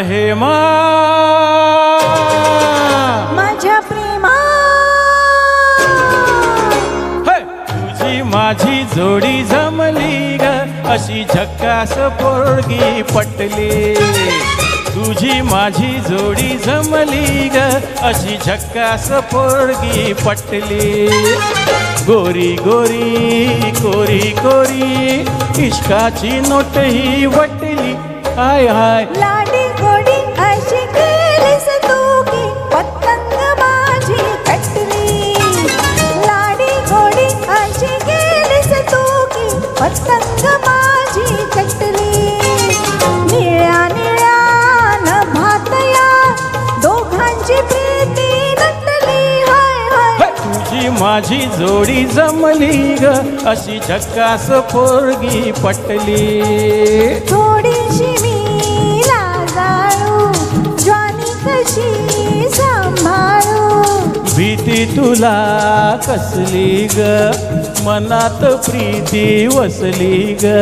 हेमा माझ्या प्रेमा तुझी माझी जोडी जमली ग अशी झक्कास पोरगी पटली तुझी माझी जोडी जमली ग अशी झक्कास पोरगी पटली गोरी गोरी कोरी कोरी इश्काची नोट ही वटली हाय हाय लाडी गोडी अशी केलीस तू की पतंग माझी कटली लाडी गोडी अशी केलीस तू की पतंग माझी कटली निळ्या निळ्या नभातया दोघांची प्रीती नटली हाय हाय तुझी माझी जोडी जमली ग अशी झक्कास पोरगी पटली थोडीशी मी लाजाळू ज्वानी कशी सांभाळू भीती तुला कसली ग मनात प्रीती वसली ग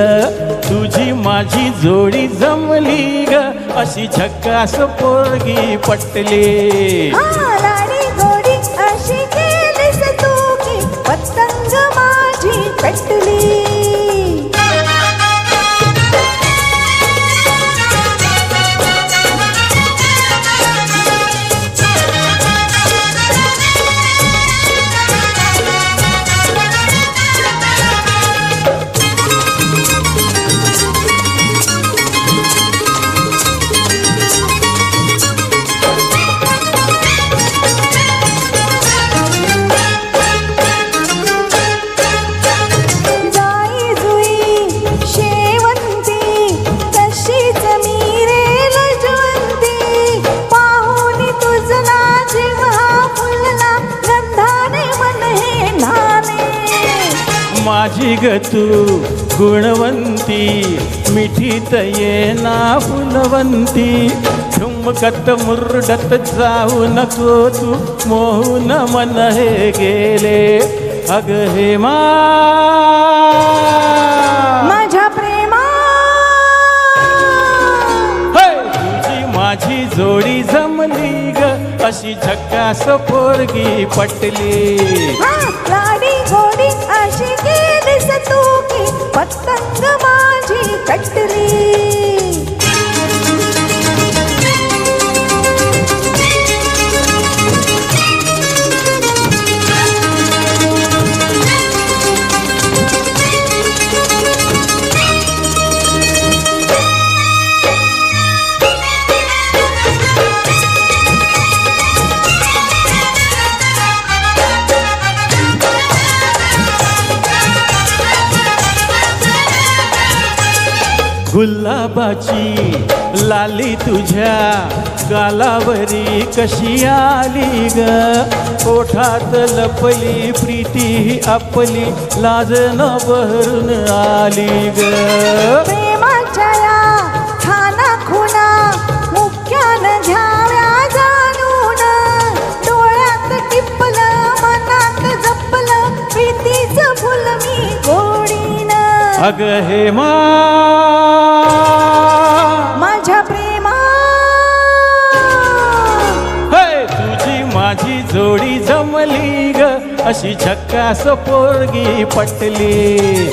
तुझी माझी जोडी जमली ग अशी झक्कास पोरगी पटली लाडी गोडी अशी केलीस तू की पतंग माझी कटली माझी ग तू गुणवंती मिठीत ये ना फुलवंती ठुमकत मुरडत जाऊ नको तू मोहून मन हे गेले अग हेमा माझ्या प्रेमा तुझी माझी जोडी जमली ग अशी झक्कास पोरगी पटली लाडी गोडी अशी केलीस तू की पतंग माझी कटली गुलाबाची लाली तुझ्या गालावरी कशी आली ग ओठात लपली प्रीती आपली लाज न बहरून आली ग प्रेमाच्या या खाना खुना मुख्यान घ्याव्या जाणून डोळ्यात टिपलं मनात जपलं प्रीतीचं फुल मी गोडीन अग हेमा माझ्या प्रेमा तुझी माझी जोडी जमली ग अशी झक्कास पोरगी पटली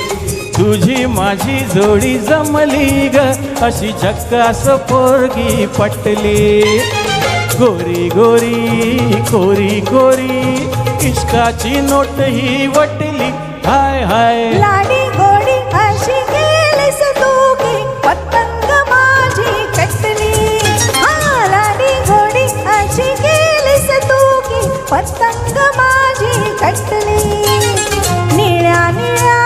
तुझी माझी जोडी जमली ग अशी झक्कास पोरगी पटली गोरी गोरी कोरी कोरी इश्काची नोट ही वटली हाय हाय लाडी गोडी अशी केलीस तू की पतंग माझी कटली लाडी गोडी अशी केलीस तू की पतंग माझी कटली निळ्या निळ्या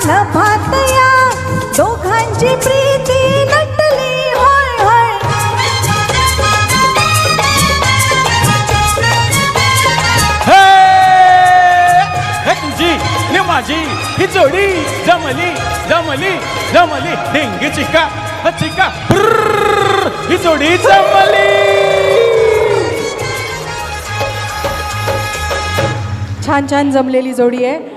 नभातया दोघांची प्रीती नटली होय होय तुझी नि माझी ही जोडी जमली जमली जमली ढेंगी चिका चिका ही जोडी जमली छान छान जमलेली जोडी आहे.